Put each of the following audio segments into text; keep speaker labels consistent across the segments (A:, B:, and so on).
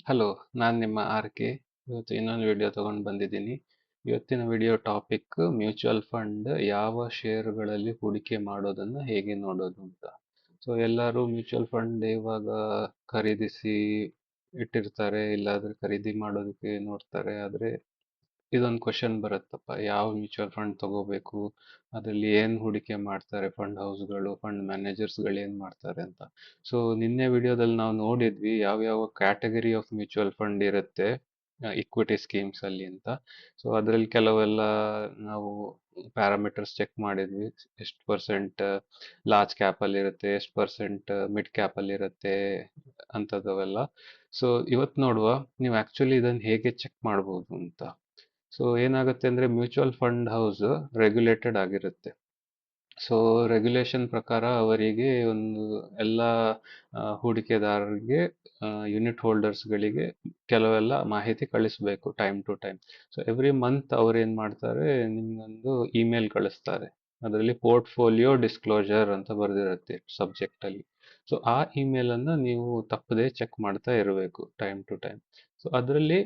A: Hello, ನಾನು ನಿಮ್ಮ RK. ಇವತ್ತು ಇನ್ನೊಂದು ವಿಡಿಯೋ ತಗೊಂಡು ಬಂದಿದ್ದೀನಿ. ಇವತ್ತಿನ ವಿಡಿಯೋ ಟಾಪಿಕ್ ಮ್ಯೂಚುವಲ್ ಫಂಡ್ ಯಾವ ಷೇರುಗಳಲ್ಲಿ ಹೂಡಿಕೆ ಮಾಡೋದನ್ನು ಹೇಗೆ ನೋಡೋದು ಅಂತ. ಸೊ ಎಲ್ಲರೂ ಮ್ಯೂಚುವಲ್ ಫಂಡ್ ಇವಾಗ ಖರೀದಿಸಿ ಇಟ್ಟಿರ್ತಾರೆ, ಇಲ್ಲಾಂದ್ರೆ ಖರೀದಿ ಮಾಡೋದಕ್ಕೆ ನೋಡ್ತಾರೆ. ಆದರೆ ಇದೊಂದು ಕ್ವಶನ್ ಬರುತ್ತಪ್ಪ, ಯಾವ ಮ್ಯೂಚುವಲ್ ಫಂಡ್ ತಗೋಬೇಕು, ಅದರಲ್ಲಿ ಏನು ಹೂಡಿಕೆ ಮಾಡ್ತಾರೆ ಫಂಡ್ ಹೌಸ್ಗಳು, ಫಂಡ್ ಮ್ಯಾನೇಜರ್ಸ್ಗಳು ಏನು ಮಾಡ್ತಾರೆ ಅಂತ. ಸೊ ನಿನ್ನೆ ವಿಡಿಯೋದಲ್ಲಿ ನಾವು ನೋಡಿದ್ವಿ ಯಾವ್ಯಾವ ಕ್ಯಾಟಗರಿ ಆಫ್ ಮ್ಯೂಚುವಲ್ ಫಂಡ್ ಇರುತ್ತೆ ಇಕ್ವಿಟಿ ಸ್ಕೀಮ್ಸ್ ಅಲ್ಲಿ ಅಂತ. ಸೊ ಅದರಲ್ಲಿ ಕೆಲವೆಲ್ಲ ನಾವು ಪ್ಯಾರಾಮೀಟರ್ಸ್ ಚೆಕ್ ಮಾಡಿದ್ವಿ. ಎಷ್ಟು ಪರ್ಸೆಂಟ್ ಲಾರ್ಜ್ ಕ್ಯಾಪ್ ಅಲ್ಲಿ ಇರುತ್ತೆ, ಎಷ್ಟು ಪರ್ಸೆಂಟ್ ಮಿಡ್ ಕ್ಯಾಪ್ ಅಲ್ಲಿ ಇರುತ್ತೆ ಅಂತದವೆಲ್ಲ. ಸೊ ಇವತ್ತು ನೋಡುವ ನೀವು ಆಕ್ಚುಲಿ ಇದನ್ನು ಹೇಗೆ ಚೆಕ್ ಮಾಡ್ಬೋದು ಅಂತ. ಸೊ ಏನಾಗುತ್ತೆ ಅಂದ್ರೆ ಮ್ಯೂಚುವಲ್ ಫಂಡ್ ಹೌಸ್ ರೆಗ್ಯುಲೇಟೆಡ್ ಆಗಿರುತ್ತೆ. ಸೊ ರೆಗ್ಯುಲೇಷನ್ ಪ್ರಕಾರ ಅವರಿಗೆ ಒಂದು ಎಲ್ಲ ಹೂಡಿಕೆದಾರರಿಗೆ ಯೂನಿಟ್ ಹೋಲ್ಡರ್ಸ್ಗಳಿಗೆ ಕೆಲವೆಲ್ಲ ಮಾಹಿತಿ ಕಳಿಸ್ಬೇಕು time to time. So every month ಅವ್ರು ಏನು ಮಾಡ್ತಾರೆ, ನಿಮ್ಗೊಂದು ಇಮೇಲ್ ಕಳಿಸ್ತಾರೆ. ಅದರಲ್ಲಿ ಪೋರ್ಟ್ಫೋಲಿಯೋ ಡಿಸ್ಕ್ಲೋಜರ್ ಅಂತ ಬರೆದಿರುತ್ತೆ ಸಬ್ಜೆಕ್ಟ್ ಅಲ್ಲಿ. ಸೊ ಆ ಇಮೇಲ್ ಅನ್ನ ನೀವು ತಪ್ಪದೆ ಚೆಕ್ ಮಾಡ್ತಾ ಇರಬೇಕು ಟೈಮ್ ಟು ಟೈಮ್. ಸೊ ಅದರಲ್ಲಿ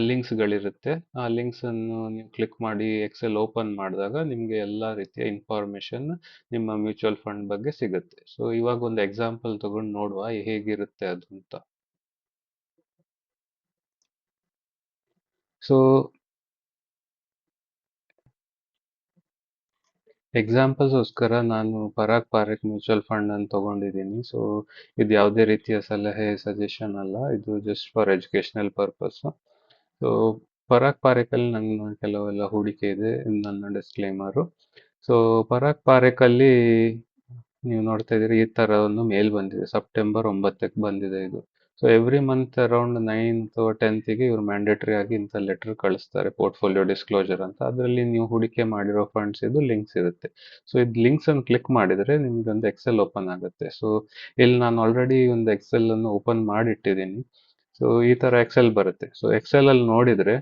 A: ಲಿಂಕ್ಸ್ಗಳಿರುತ್ತೆ. ಆ ಲಿಂಕ್ಸ್ ಅನ್ನು ನೀವು ಕ್ಲಿಕ್ ಮಾಡಿ ಎಕ್ಸೆಲ್ ಓಪನ್ ಮಾಡಿದಾಗ ನಿಮಗೆ ಎಲ್ಲ ರೀತಿಯ ಇನ್ಫಾರ್ಮೇಶನ್ ನಿಮ್ಮ ಮ್ಯೂಚುವಲ್ ಫಂಡ್ ಬಗ್ಗೆ ಸಿಗುತ್ತೆ. ಸೊ ಇವಾಗ ಒಂದು ಎಕ್ಸಾಂಪಲ್ ತಗೊಂಡು ನೋಡುವ ಹೇಗಿರುತ್ತೆ ಅದು ಅಂತ. ಸೊ ಎಕ್ಸಾಂಪಲ್ಸ್ಗೋಸ್ಕರ ನಾನು ಪರಾಗ್ ಪಾರೇಖ್ ಮ್ಯೂಚುವಲ್ ಫಂಡ್ ಅನ್ನು ತಗೊಂಡಿದ್ದೀನಿ. ಸೊ ಇದು ಯಾವುದೇ ರೀತಿಯ ಸಲಹೆ ಸಜೆಷನ್ ಅಲ್ಲ, ಇದು just for educational purpose. So Parag ಪಾರೇಖಲ್ಲಿ ನನ್ನ ಕೆಲವೆಲ್ಲ ಹೂಡಿಕೆ ಇದೆ, ಇದು ನನ್ನ ಡಿಸ್ಕ್ಲೇಮರು. ಸೊ ಪರಾಗ್ ಪಾರೇಖಲ್ಲಿ ನೀವು ನೋಡ್ತಾ ಇದ್ದೀರಿ, ಈ ತರ ಒಂದು ಮೇಲ್ ಬಂದಿದೆ, ಸೆಪ್ಟೆಂಬರ್ 9ಕ್ಕೆ ಬಂದಿದೆ ಇದು. So every month around 9th or 10th ಇವ್ರು ಮ್ಯಾಂಡೇಟರಿ ಆಗಿ ಇಂಥ ಲೆಟರ್ ಕಳಿಸ್ತಾರೆ, ಪೋರ್ಟ್ಫೋಲಿಯೋ ಡಿಸ್ಕ್ಲೋಜರ್ ಅಂತ. ಅದರಲ್ಲಿ ನೀವು ಹೂಡಿಕೆ ಮಾಡಿರೋ ಫಂಡ್ಸ್ ಇದು ಲಿಂಕ್ಸ್ ಇರುತ್ತೆ. ಸೊ ಇದು ಲಿಂಕ್ಸ್ ಅನ್ನು ಕ್ಲಿಕ್ ಮಾಡಿದ್ರೆ ನಿಮ್ಗೆ ಒಂದು ಎಕ್ಸೆಲ್ ಓಪನ್ ಆಗುತ್ತೆ. ಸೊ ಇಲ್ಲಿ ನಾನು ಆಲ್ರೆಡಿ ಒಂದು ಎಕ್ಸೆಲ್ ಅನ್ನು ಓಪನ್ ಮಾಡಿಟ್ಟಿದ್ದೀನಿ. ಸೊ ಈ ತರ ಎಕ್ಸೆಲ್ ಬರುತ್ತೆ. ಸೊ ಎಕ್ಸೆಲ್ ಅಲ್ಲಿ ನೋಡಿದ್ರೆ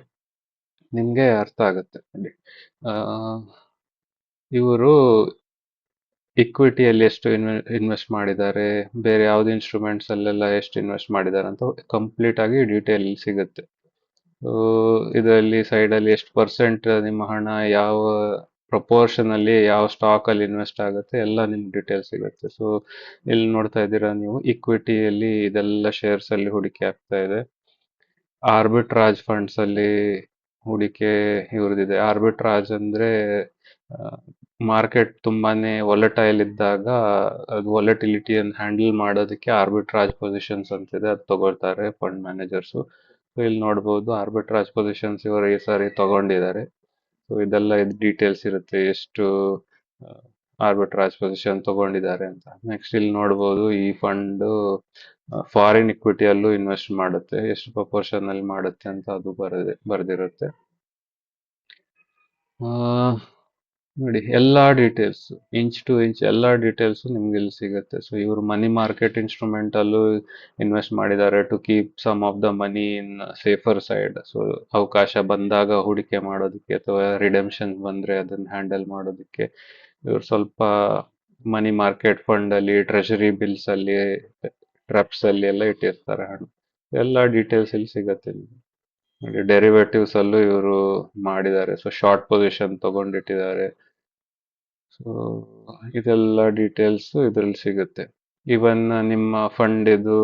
A: ನಿಮ್ಗೆ ಅರ್ಥ ಆಗುತ್ತೆ ನೋಡಿ. ಇವರು ಇಕ್ವಿಟಿಯಲ್ಲಿ ಎಷ್ಟು ಇನ್ವೆಸ್ಟ್ ಮಾಡಿದ್ದಾರೆ, ಬೇರೆ ಯಾವ್ದು ಇನ್ಸ್ಟ್ರೂಮೆಂಟ್ಸ್ ಅಲ್ಲೆಲ್ಲ ಎಷ್ಟು ಇನ್ವೆಸ್ಟ್ ಮಾಡಿದ್ದಾರೆ ಅಂತ ಕಂಪ್ಲೀಟ್ ಆಗಿ ಡೀಟೇಲ್ ಸಿಗುತ್ತೆ. ಇದರಲ್ಲಿ ಸೈಡ್ ಅಲ್ಲಿ ಎಷ್ಟು ಪರ್ಸೆಂಟ್ ನಿಮ್ಮ ಹಣ ಯಾವ ಪ್ರಪೋರ್ಷನ್ ಅಲ್ಲಿ ಯಾವ ಸ್ಟಾಕ್ ಅಲ್ಲಿ ಇನ್ವೆಸ್ಟ್ ಆಗುತ್ತೆ ಎಲ್ಲ ನಿಮ್ಗೆ ಡೀಟೇಲ್ ಸಿಗುತ್ತೆ. ಸೊ ಇಲ್ಲಿ ನೋಡ್ತಾ ಇದ್ದೀರಾ ನೀವು, ಇಕ್ವಿಟಿಯಲ್ಲಿ ಇದೆಲ್ಲ ಶೇರ್ಸ್ ಅಲ್ಲಿ ಹೂಡಿಕೆ ಆಗ್ತಾ ಇದೆ. ಆರ್ಬಿಟ್ರಾಜ್ ಫಂಡ್ಸ್ ಅಲ್ಲಿ ಹೂಡಿಕೆ ಇವ್ರದಿದೆ. ಆರ್ಬಿಟ್ರಾಜ್ ಅಂದ್ರೆ ಮಾರ್ಕೆಟ್ ತುಂಬಾನೇ ವೊಲಟೈಲ್ ಇದ್ದಾಗ ಅದು ವೊಲಟಿಲಿಟಿಯನ್ನು ಹ್ಯಾಂಡಲ್ ಮಾಡೋದಕ್ಕೆ ಆರ್ಬಿಟ್ರಾಜ್ ಪೊಸಿಷನ್ಸ್ ಅಂತಿದೆ, ಅದು ತಗೊಳ್ತಾರೆ ಫಂಡ್ ಮ್ಯಾನೇಜರ್ಸು. ಸೊ ಇಲ್ಲಿ ನೋಡ್ಬೋದು ಆರ್ಬಿಟ್ರಾಜ್ ಪೊಸಿಷನ್ಸ್ ಇವರು ಈ ಸಾರಿ ತಗೊಂಡಿದ್ದಾರೆ. ಸೊ ಇದೆಲ್ಲ ಇದು ಡೀಟೇಲ್ಸ್ ಇರುತ್ತೆ, ಎಷ್ಟು ಆರ್ಬಿಟ್ರಾಜ್ ಪೊಸಿಷನ್ ತಗೊಂಡಿದ್ದಾರೆ ಅಂತ. ನೆಕ್ಸ್ಟ್ ಇಲ್ಲಿ ನೋಡ್ಬೋದು ಈ ಫಂಡ್ ಫಾರಿನ್ ಇಕ್ವಿಟಿಯಲ್ಲೂ ಇನ್ವೆಸ್ಟ್ ಮಾಡುತ್ತೆ, ಎಷ್ಟು ಪ್ರಪೋರ್ಷನ್ ಅಲ್ಲಿ ಮಾಡುತ್ತೆ ಅಂತ ಅದು ಬರೆದಿರುತ್ತೆ. ನೋಡಿ ಎಲ್ಲಾ ಡೀಟೇಲ್ಸ್, ಇಂಚ್ ಟು ಇಂಚ್ ಎಲ್ಲಾ ಡೀಟೇಲ್ಸ್ ನಿಮ್ಗೆ ಇಲ್ಲಿ ಸಿಗುತ್ತೆ. ಸೊ ಇವರು ಮನಿ ಮಾರ್ಕೆಟ್ ಇನ್ಸ್ಟ್ರೂಮೆಂಟ್ ಅಲ್ಲೂ ಇನ್ವೆಸ್ಟ್ ಮಾಡಿದ್ದಾರೆ to keep some of the money in safer side. So ಅವಕಾಶ ಬಂದಾಗ ಹೂಡಿಕೆ ಮಾಡೋದಕ್ಕೆ ಅಥವಾ ರಿಡೆಂಪ್ಷನ್ ಬಂದ್ರೆ ಅದನ್ನ ಹ್ಯಾಂಡಲ್ ಮಾಡೋದಕ್ಕೆ ಇವರು ಸ್ವಲ್ಪ ಮನಿ ಮಾರ್ಕೆಟ್ ಫಂಡ್ ಅಲ್ಲಿ, ಟ್ರೆಷರಿ ಬಿಲ್ಸ್ ಅಲ್ಲಿ, ಟ್ರಪ್ಸ್ ಅಲ್ಲಿ ಎಲ್ಲ ಇಟ್ಟಿರ್ತಾರೆ ಹಣ. ಎಲ್ಲ ಡೀಟೇಲ್ಸ್ ಇಲ್ಲಿ ಸಿಗತ್ತೆ ನಿಮ್ಗೆ. ನೋಡಿ ಡೆರಿವೇಟಿವ್ಸ್ ಅಲ್ಲೂ ಇವರು ಮಾಡಿದ್ದಾರೆ. ಸೊ ಶಾರ್ಟ್ ಪೊಸಿಷನ್ ತಗೊಂಡಿಟ್ಟಿದ್ದಾರೆ. ಸೊ ಇದೆಲ್ಲ ಡೀಟೇಲ್ಸ್ ಇದರಲ್ಲಿ ಸಿಗುತ್ತೆ. ಇವನ್ ನಿಮ್ಮ ಫಂಡ್ ಇದು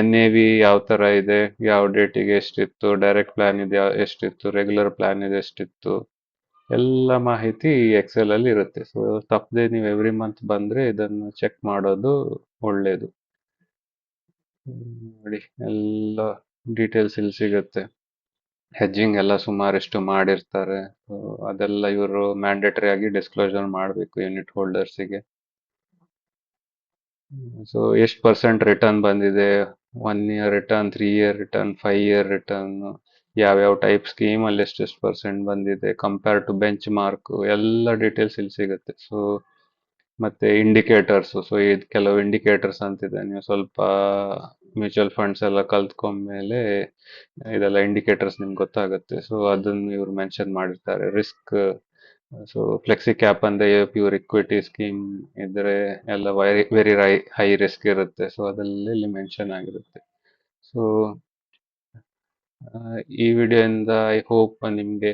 A: NAV ಯಾವ ತರ ಇದೆ, ಯಾವ ಡೇಟಿಗೆ ಎಷ್ಟಿತ್ತು, ಡೈರೆಕ್ಟ್ ಪ್ಲಾನ್ ಇದೆ ಎಷ್ಟಿತ್ತು, ರೆಗ್ಯುಲರ್ ಪ್ಲಾನ್ ಇದೆ ಎಷ್ಟಿತ್ತು, ಎಲ್ಲ ಮಾಹಿತಿ ಎಕ್ಸೆಲ್ ಅಲ್ಲಿ ಇರುತ್ತೆ. ಸೊ ತಪ್ಪದೆ ನೀವು ಎವ್ರಿ ಮಂತ್ ಬಂದ್ರೆ ಇದನ್ನು ಚೆಕ್ ಮಾಡೋದು ಒಳ್ಳೇದು. ನೋಡಿ ಎಲ್ಲ ಡೀಟೇಲ್ಸ್ ಇಲ್ಲಿ ಸಿಗುತ್ತೆ. ಹೆಜ್ಜಿಂಗ್ ಎಲ್ಲ ಸುಮಾರಷ್ಟು ಮಾಡಿರ್ತಾರೆ. ಅದೆಲ್ಲ ಇವರು ಮ್ಯಾಂಡೇಟರಿ ಆಗಿ ಡಿಸ್ಕ್ಲೋಸರ್ ಮಾಡಬೇಕು ಯೂನಿಟ್ ಹೋಲ್ಡರ್ಸಿಗೆ. ಸೊ ಎಷ್ಟು ಪರ್ಸೆಂಟ್ ರಿಟರ್ನ್ ಬಂದಿದೆ, 1 year return, 3 year return, 5 year return, ಯಾವ್ಯಾವ ಟೈಪ್ ಸ್ಕೀಮ್ ಅಲ್ಲಿ ಎಷ್ಟೆಷ್ಟು ಪರ್ಸೆಂಟ್ ಬಂದಿದೆ, ಕಂಪೇರ್ ಟು ಬೆಂಚ್ ಮಾರ್ಕ್, ಎಲ್ಲ ಡೀಟೇಲ್ಸ್ ಇಲ್ಲಿ ಸಿಗುತ್ತೆ. ಸೊ ಮತ್ತೆ ಇಂಡಿಕೇಟರ್ಸ್, ಸೊ ಇದು ಕೆಲವು ಇಂಡಿಕೇಟರ್ಸ್ ಅಂತಿದೆ, ನೀವು ಸ್ವಲ್ಪ ಮ್ಯೂಚುವಲ್ ಫಂಡ್ಸ್ ಎಲ್ಲ ಕಲ್ತ್ಕೊಂಡ್ಮೇಲೆ ಇದೆಲ್ಲ ಇಂಡಿಕೇಟರ್ಸ್ ನಿಮ್ಗೆ ಗೊತ್ತಾಗುತ್ತೆ. ಸೊ ಅದನ್ನು ಇವ್ರು ಮೆನ್ಷನ್ ಮಾಡಿರ್ತಾರೆ. ರಿಸ್ಕ್, ಸೊ ಫ್ಲೆಕ್ಸಿ ಕ್ಯಾಪ್ ಅಂದ್ರೆ ಪ್ಯೂರ್ ಇಕ್ವಿಟಿ ಸ್ಕೀಮ್ ಇದ್ರೆ ಎಲ್ಲ ವೆರಿ ಹೈ ರಿಸ್ಕ್ ಇರುತ್ತೆ. ಸೊ ಅದೆಲ್ಲ ಇಲ್ಲಿ ಮೆನ್ಷನ್ ಆಗಿರುತ್ತೆ. ಸೊ ಈ ವಿಡಿಯೋಯಿಂದ ಐ ಹೋಪ್ ನಿಮಗೆ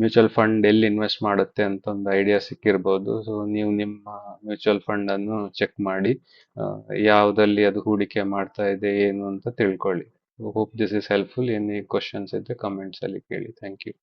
A: ಮ್ಯೂಚುವಲ್ ಫಂಡ್ ಎಲ್ಲಿ ಇನ್ವೆಸ್ಟ್ ಮಾಡುತ್ತೆ ಅಂತ ಒಂದು ಐಡಿಯಾ ಸಿಕ್ಕಿರ್ಬೋದು. ಸೊ ನೀವು ನಿಮ್ಮ ಮ್ಯೂಚುವಲ್ ಫಂಡನ್ನು ಚೆಕ್ ಮಾಡಿ ಯಾವುದಲ್ಲಿ ಅದು ಹೂಡಿಕೆ ಮಾಡ್ತಾ ಇದೆ ಏನು ಅಂತ ತಿಳ್ಕೊಳ್ಳಿ. Hope this is helpful. Any questions ಇದ್ದರೆ ಕಮೆಂಟ್ಸಲ್ಲಿ ಕೇಳಿ. Thank you.